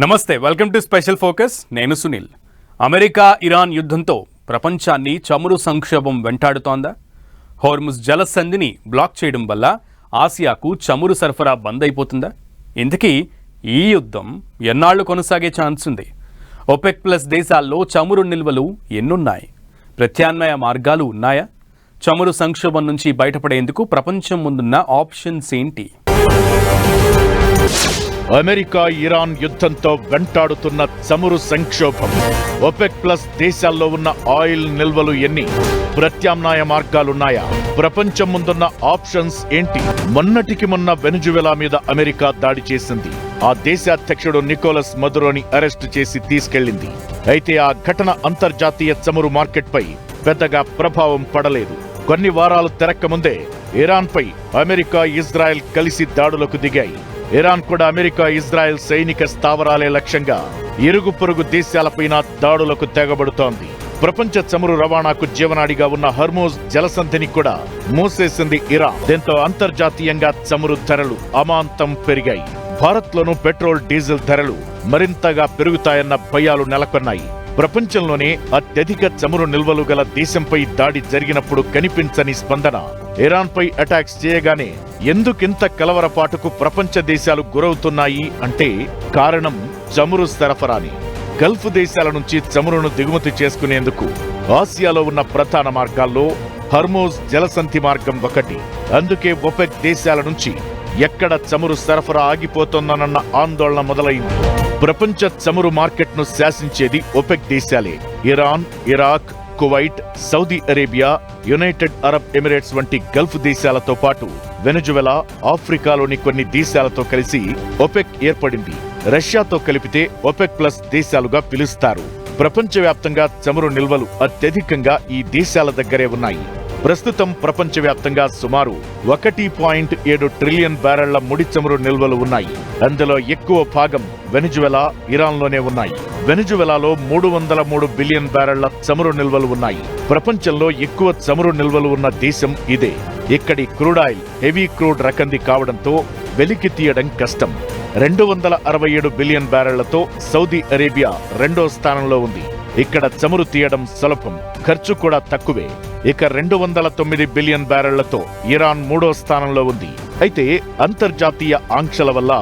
నమస్తే, welcome to special focus. నేను Sunil. America Iran యుద్ధంతో ప్రపంచాన్ని చమురు సంక్షోభం వెంటాడుతోందా? హోర్ముజ్ జలసంధిని బ్లాక్ చేయడం వల్ల ఆసియాకు చమురు సరఫరా బంద్ అయిపోతుందా? ఇంతకీ ఈ యుద్ధం ఎన్నాళ్లు కొనసాగే ఛాన్స్ ఉంది? ఒపెక్ ప్లస్ దేశాల్లో చమురు నిల్వలు ఎన్నున్నాయి? ప్రత్యామ్నాయ మార్గాలు ఉన్నాయా? చమురు సంక్షోభం నుంచి బయటపడేందుకు ప్రపంచం ముందున్న ఆప్షన్స్ ఏంటి? అమెరికా ఇరాన్ యుద్ధంతో వెంటాడుతున్న చమురు సంక్షోభం, ఒపెక్ ప్లస్ దేశాల్లో ఉన్న ఆయిల్ నిల్వలు ఎన్ని? ప్రత్యామ్నాయ మార్గాలున్నాయా? ప్రపంచం ముందున్న ఆప్షన్స్ ఏంటి? మొన్నటికి మొన్న వెనుజువెలా మీద అమెరికా దాడి చేసింది. ఆ దేశ అధ్యక్షుడు నికోలస్ మదురోని అరెస్టు చేసి తీసుకెళ్లింది. అయితే ఆ ఘటన అంతర్జాతీయ చమురు మార్కెట్పై పెద్దగా ప్రభావం పడలేదు. కొన్ని వారాలు తిరక్కముందే ఇరాన్పై అమెరికా, ఇజ్రాయెల్ కలిసి దాడులకు దిగాయి. ఇరాన్ కూడా అమెరికా, ఇజ్రాయెల్ సైనిక స్థావరాలే లక్ష్యంగా ఇరుగు పొరుగు దేశాలపైన దాడులకు తెగబడుతోంది. ప్రపంచ చమురు రవాణాకు జీవనాడిగా ఉన్న హోర్ముజ్ జలసంధిని కూడా మూసేసింది ఇరాన్. దీంతో అంతర్జాతీయంగా చమురు ధరలు అమాంతం పెరిగాయి. భారత్లోనూ పెట్రోల్, డీజిల్ ధరలు మరింతగా పెరుగుతాయన్న భయాలు నెలకొన్నాయి. ప్రపంచంలోనే అత్యధిక చమురు నిల్వలు గల దేశంపై దాడి జరిగినప్పుడు కనిపించని స్పందన. ఇరాన్పై అటాక్స్ చేయగానే ఎందుకింత కలవరపాటుకు ప్రపంచ దేశాలు గురవుతున్నాయి అంటే కారణం చమురు సరఫరాని. గల్ఫ్ దేశాల నుంచి చమురును దిగుమతి చేసుకునేందుకు ఆసియాలో ఉన్న ప్రధాన మార్గాల్లో హోర్ముజ్ జలసంధి మార్గం ఒకటి. అందుకే ఒపెక్ దేశాల నుంచి ఎక్కడ చమురు సరఫరా ఆగిపోతోందన్న ఆందోళన మొదలైంది. ప్రపంచ చమురు మార్కెట్ను శాసించేది ఒపెక్ దేశాలే. Iran, Iraq, Kuwait, Saudi Arabia, United Arab Emirates వంటి గల్ఫ్ దేశాలతో పాటు వెనుజువెలా, ఆఫ్రికాలోని కొన్ని దేశాలతో కలిసి ఒపెక్ ఏర్పడింది. రష్యాతో కలిపితే ఒపెక్ ప్లస్ దేశాలుగా పిలుస్తారు. ప్రపంచవ్యాప్తంగా చమురు నిల్వలు అత్యధికంగా ఈ దేశాల దగ్గరే ఉన్నాయి. ప్రస్తుతం ప్రపంచవ్యాప్తంగా సుమారు 1.7 ట్రిలియన్ బ్యారెళ్ల ముడి చమురు నిల్వలు ఉన్నాయి. అందులో ఎక్కువ భాగం వెనుజువెలా, ఇరాన్లోనే ఉన్నాయి. వెనుజువెలాలో 303 బిలియన్ బ్యారెళ్ల చమురు నిల్వలు ఉన్నాయి. ప్రపంచంలో ఎక్కువ చమురు నిల్వలు ఉన్న దేశం ఇదే. ఇక్కడి క్రూడ్ ఆయిల్ హెవీ క్రూడ్ రకంది కావడంతో వెలికి తీయడం కష్టం. 267 బిలియన్ బ్యారెళ్లతో సౌదీ అరేబియా రెండో స్థానంలో ఉంది. ఇక్కడ చమురు తీయడం సులభం, ఖర్చు కూడా తక్కువే. ఇక 209 బిలియన్ బ్యారెళ్లతో ఇరాన్ మూడో స్థానంలో ఉంది. అయితే అంతర్జాతీయ ఆంక్షల వల్ల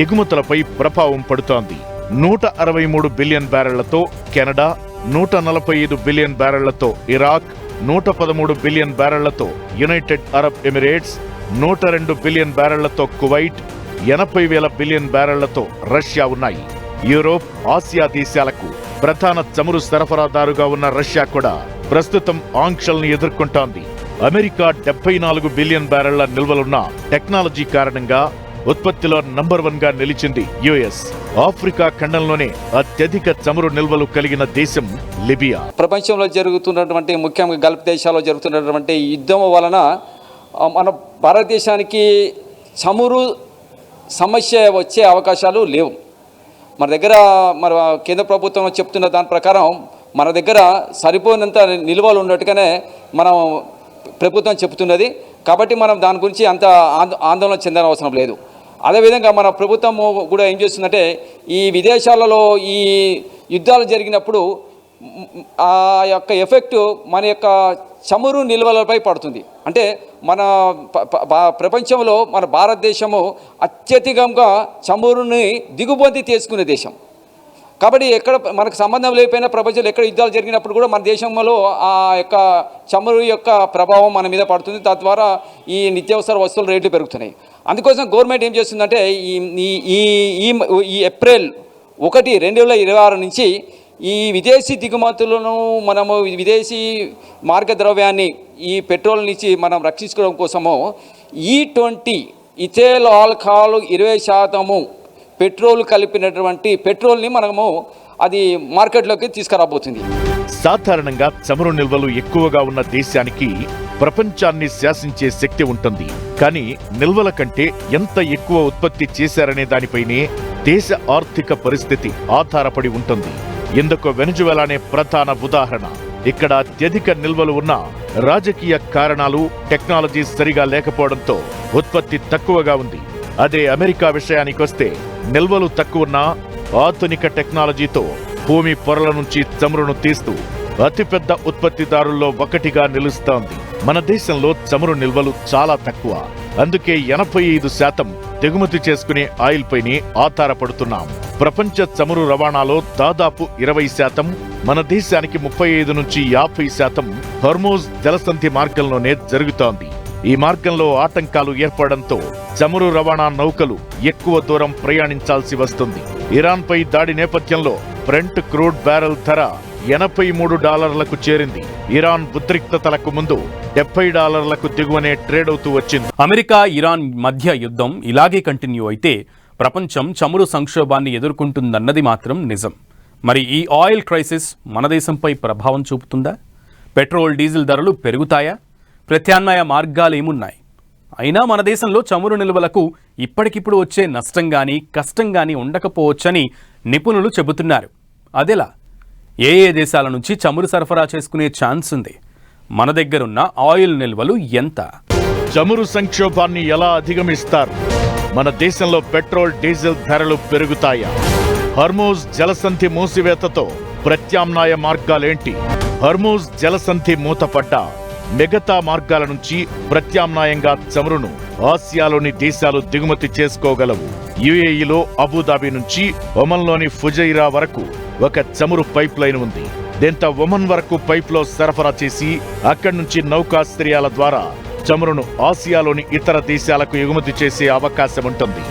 ఎగుమతులపై ప్రభావం పడుతోంది. 163 బిలియన్ బ్యారెళ్లతో కెనడా, 145 బిలియన్ బ్యారెళ్లతో ఇరాక్, 113 బిలియన్ బ్యారెళ్లతో యునైటెడ్ అరబ్ ఎమిరేట్స్, 102 బిలియన్ బ్యారెళ్లతో కువైట్, 80,000 బిలియన్ బ్యారెళ్లతో రష్యా ఉన్నాయి. యూరోప్, ఆసియా దేశాలకు ప్రధాన చమురు సరఫరాదారుగా ఉన్న రష్యా కూడా ప్రస్తుతం ఆంక్షల్ని ఎదుర్కొంటోంది. అమెరికా 74 బిలియన్ బ్యారెళ్ల నిల్వలున్న టెక్నాలజీ కారణంగా ఉత్పత్తిలో నంబర్ 1 గా నిలిచింది యుఎస్. ఆఫ్రికా ఖండంలోనే అత్యధిక చమురు నిల్వలు కలిగిన దేశం లిబియా. ప్రపంచంలో జరుగుతున్నటువంటి, ముఖ్యంగా గల్ఫ్ దేశాల్లో జరుగుతున్నటువంటి యుద్ధం వలన మన భారతదేశానికి చమురు సమస్య వచ్చే అవకాశాలు లేవు. మన దగ్గర మన కేంద్ర ప్రభుత్వం చెప్తున్న దాని ప్రకారం మన దగ్గర సరిపోయినంత నిల్వలు ఉన్నట్టుగానే మనం ప్రభుత్వం చెబుతున్నది. కాబట్టి మనం దాని గురించి అంత ఆందోళన చెందన అవసరం లేదు. అదేవిధంగా మన ప్రభుత్వం కూడా ఏం చేస్తుందంటే, ఈ విదేశాలలో ఈ యుద్ధాలు జరిగినప్పుడు ఆ యొక్క ఎఫెక్టు మన యొక్క చమురు నిల్వలపై పడుతుంది. అంటే మన ప్రపంచంలో మన భారతదేశము అత్యధికంగా చమురుని దిగుమతి చేసుకునే దేశం. కాబట్టి ఎక్కడ మనకు సంబంధం లేకపోయినా ప్రపంచంలో ఎక్కడ యుద్ధాలు జరిగినప్పుడు కూడా మన దేశంలో ఆ యొక్క చమురు యొక్క ప్రభావం మన మీద పడుతుంది. తద్వారా ఈ నిత్యావసర వస్తువుల రేట్లు పెరుగుతున్నాయి. అందుకోసం గవర్నమెంట్ ఏం చేస్తుందంటే, ఈ ఏప్రిల్ 1, 2026 నుంచి ఈ విదేశీ దిగుమతులను మనము విదేశీ మార్గ ద్రవ్యాన్ని, ఈ పెట్రోల్ నుంచి మనం రక్షించుకోవడం కోసము E20 ఇథైల్ ఆల్కహాల్ 20% పెట్రోల్ కలిపినటువంటి పెట్రోల్ని మనము అది మార్కెట్లోకి తీసుకురాబోతుంది. సాధారణంగా చమురు నిల్వలు ఎక్కువగా ఉన్న దేశానికి ప్రపంచాన్ని శాసించే శక్తి ఉంటుంది. కానీ నిల్వల కంటే ఎంత ఎక్కువ ఉత్పత్తి చేశారనే దానిపైనే దేశ ఆర్థిక పరిస్థితి ఆధారపడి ఉంటుంది. ఇందుకు వెనుజువెలానే ప్రధాన ఉదాహరణ. ఇక్కడ అత్యధిక నిల్వలు ఉన్న రాజకీయ కారణాలు, టెక్నాలజీ సరిగా లేకపోవడంతో ఉత్పత్తి తక్కువగా ఉంది. అదే అమెరికా విషయానికొస్తే నిల్వలు తక్కువన్నా ఆధునిక టెక్నాలజీతో భూమి పొరల నుంచి చమురును తీస్తూ అతిపెద్ద ఉత్పత్తిదారుల్లో ఒకటిగా నిలుస్తోంది. మన దేశంలో చమురు నిల్వలు చాలా తక్కువ. అందుకే 85% దిగుమతి చేసుకునే ఆయిల్ పైనే ఆధారపడుతున్నాం. ప్రపంచ చమురు రవాణాలో దాదాపు 20%, మన దేశానికి 35 నుంచి 50% హోర్ముజ్ జలసంధి మార్గంలోనే జరుగుతోంది. ఈ మార్గంలో ఆటంకాలు ఏర్పడడంతో చమురు రవాణా నౌకలు ఎక్కువ దూరం ప్రయాణించాల్సి వస్తుంది. ఇరాన్పై దాడి నేపథ్యంలో బ్రెంట్ క్రూడ్ బ్యారెల్ ధర $83లకు చేరింది. ఇరాన్ ఉద్రిక్తతలకు ముందు $70లకు దిగువనే ట్రేడ్ అవుతూ వచ్చింది. అమెరికా ఇరాన్ మధ్య యుద్ధం ఇలాగే కంటిన్యూ అయితే ప్రపంచం చమురు సంక్షోభాన్ని ఎదుర్కొంటుందన్నది మాత్రం నిజం. మరి ఈ ఆయిల్ క్రైసిస్ మన దేశంపై ప్రభావం చూపుతుందా? పెట్రోల్, డీజిల్ ధరలు పెరుగుతాయా? ప్రత్యామ్నాయ మార్గాలు ఏమున్నాయి? అయినా మన దేశంలో చమురు నిల్వలకు ఇప్పటికిప్పుడు వచ్చే నష్టం గానీ కష్టం గానీ ఉండకపోవచ్చని నిపుణులు చెబుతున్నారు. అదెలా? ఏ దేశాల నుంచి చమురు సరఫరా చేసుకునే ఛాన్స్ ఉంది? మన దగ్గరున్న ఆయిల్ నిల్వలు ఎంత? చమురు సంక్షోభాన్ని ఎలా అధిగమిస్తారు? మన దేశంలో పెట్రోల్, డీజిల్ ధరలు పెరుగుతాయా? హోర్ముజ్ జలసంధి మూసివేతతో ప్రత్యామ్నాయ మార్గాలేంటి? హోర్ముజ్ జలసంధి మూతపడ్డా మిగతా మార్గాల నుంచి ప్రత్యామ్నాయంగా చమురును ఆసియాలోని దేశాలు దిగుమతి చేసుకోగలవు. యుఏఈలో అబుదాబి నుంచి ఒమన్లోని ఫుజైరా వరకు ఒక చమురు పైప్ లైన్ ఉంది. దీంతో ఒమన్ వరకు పైప్లో సరఫరా చేసి అక్కడి నుంచి నౌకాశ్రయాల ద్వారా చమురును ఆసియాలోని ఇతర దేశాలకు ఎగుమతి చేసే అవకాశం ఉంటుంది.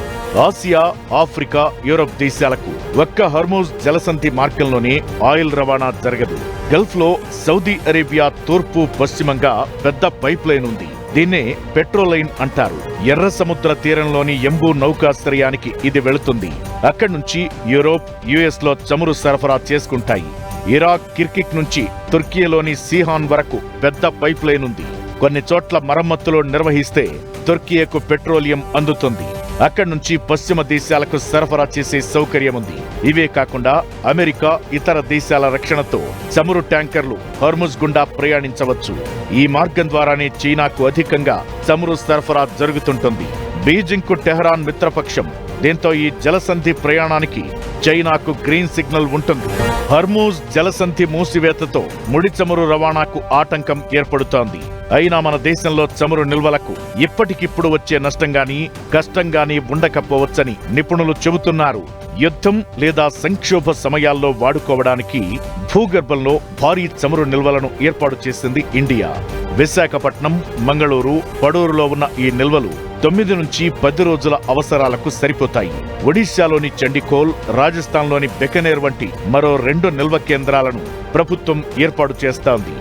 ఆసియా, ఆఫ్రికా, యూరప్ దేశాలకు ఒక్క హోర్ముజ్ జలసంధి మార్గంలోనే ఆయిల్ రవాణా జరగదు. గల్ఫ్లో సౌదీ అరేబియా తూర్పు పశ్చిమంగా పెద్ద పైప్ లైన్ ఉంది. దీన్నే పెట్రోలైన్ అంటారు. ఎర్ర సముద్ర తీరంలోని ఎంబు నౌకాశ్రయానికి ఇది వెళుతుంది. అక్కడి నుంచి యూరోప్, యుఎస్ లో చమురు సరఫరా చేసుకుంటాయి. ఇరాక్ కిర్కిక్ నుంచి తుర్కీలోని సిహాన్ వరకు పెద్ద పైప్ లైన్ ఉంది. కొన్ని చోట్ల మరమ్మతులు నిర్వహిస్తే తుర్కియకు పెట్రోలియం అందుతుంది. అక్కడి నుంచి పశ్చిమ దేశాలకు సరఫరా చేసే సౌకర్యం ఉంది. ఇవే కాకుండా అమెరికా, ఇతర దేశాల రక్షణతో చమురు ట్యాంకర్లు హోర్ముజ్ గుండా ప్రయాణించవచ్చు. ఈ మార్గం ద్వారానే చైనాకు అధికంగా చమురు సరఫరా జరుగుతుంటుంది. బీజింగ్ కు టెహరాన్ మిత్రపక్షం. దీంతో ఈ జలసంధి ప్రయాణానికి చైనాకు గ్రీన్ సిగ్నల్ ఉంటుంది. హోర్ముజ్ జలసంధి మూసివేతతో ముడి చమురు రవాణాకు ఆటంకం ఏర్పడుతోంది. అయినా మన దేశంలో చమురు నిల్వలకు ఇప్పటికిప్పుడు వచ్చే నష్టంగానీ కష్టంగానీ ఉండకపోవచ్చని నిపుణులు చెబుతున్నారు. యుద్ధం లేదా సంక్షోభ సమయాల్లో వాడుకోవడానికి భూగర్భంలో భారీ చమురు నిల్వలను ఏర్పాటు చేసింది ఇండియా. విశాఖపట్నం, మంగళూరు, పడూరులో ఉన్న ఈ నిల్వలు 9 నుంచి 10 రోజుల అవసరాలకు సరిపోతాయి. ఒడిశాలోని చండికోల్, రాజస్థాన్లోని బికనేర్ వంటి మరో 2 నిల్వ కేంద్రాలను ప్రభుత్వం ఏర్పాటు చేస్తోంది.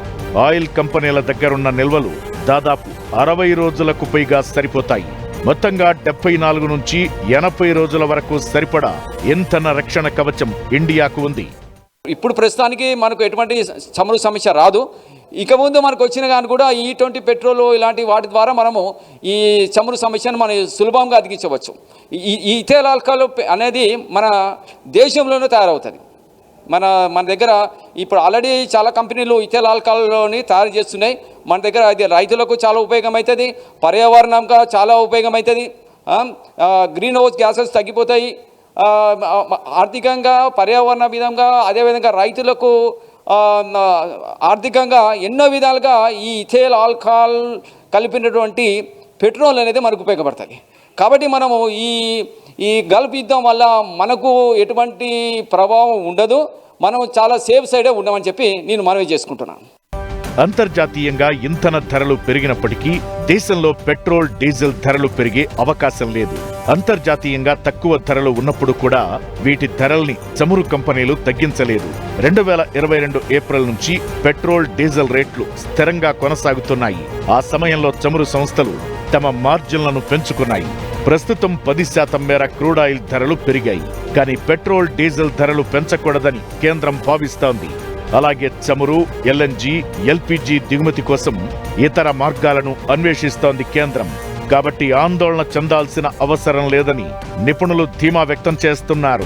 ఆయిల్ కంపెనీల దగ్గరున్న నిల్వలు దాదాపు 60 రోజులకు పైగా సరిపోతాయి. మొత్తంగా 74 నుంచి 80 రోజుల వరకు సరిపడా ఇంధన రక్షణ కవచం ఇండియాకు ఉంది. ఇప్పుడు ప్రస్తుతానికి మనకు ఎటువంటి చమురు సమస్య రాదు. ఇక ముందు మనకు వచ్చిన కానీ కూడా E20 పెట్రోల్ ఇలాంటి వాటి ద్వారా మనము ఈ చమురు సమస్యను మనం సులభంగా అధిగించవచ్చు. ఈ ఇథైల్ ఆల్కహాల్ అనేది మన దేశంలోనే తయారవుతుంది. మన దగ్గర ఇప్పుడు ఆల్రెడీ చాలా కంపెనీలు ఇథైల్ ఆల్కహాల్ని తయారు చేస్తున్నాయి. మన దగ్గర అది రైతులకు చాలా ఉపయోగం అవుతుంది, పర్యావరణంగా చాలా ఉపయోగం అవుతుంది. గ్రీన్ హౌస్ గ్యాసెస్ తగ్గిపోతాయి. ఆర్థికంగా, పర్యావరణ విధంగా, అదేవిధంగా రైతులకు ఆర్థికంగా ఎన్నో విధాలుగా ఈ ఇథైల్ ఆల్కహాల్ కలిపినటువంటి పెట్రోల్ అనేది మనకు ఉపయోగపడుతుంది. కాబట్టి మనము ఈ గల్ఫ్ యుద్ధం వల్ల మనకు ఎటువంటి ప్రభావం ఉండదు. మనం చాలా సేఫ్ సైడే ఉండమని చెప్పి నేను మనవి చేసుకుంటున్నాను. అంతర్జాతీయంగా ఇంధన ధరలు పెరిగినప్పటికీ దేశంలో పెట్రోల్, డీజిల్ ధరలు పెరిగే అవకాశం లేదు. అంతర్జాతీయంగా తక్కువ ధరలు ఉన్నప్పుడు కూడా వీటి ధరల్ని చమురు కంపెనీలు తగ్గించలేదు. 2022 ఏప్రిల్ నుంచి పెట్రోల్, డీజిల్ రేట్లు స్థిరంగా కొనసాగుతున్నాయి. ఆ సమయంలో చమురు సంస్థలు తమ మార్జిన్లను పెంచుకున్నాయి. ప్రస్తుతం 10% మేర క్రూడ్ ఆయిల్ ధరలు పెరిగాయి. కానీ పెట్రోల్, డీజిల్ ధరలు పెంచకూడదని కేంద్రం భావిస్తోంది. అలాగే చమురు, ఎల్ఎన్జీ, ఎల్పీజీ దిగుమతి కోసం ఇతర మార్గాలను అన్వేషిస్తోంది కేంద్రం. కాబట్టి ఆందోళన చెందాల్సిన అవసరం లేదని నిపుణులు ధీమా వ్యక్తం చేస్తున్నారు.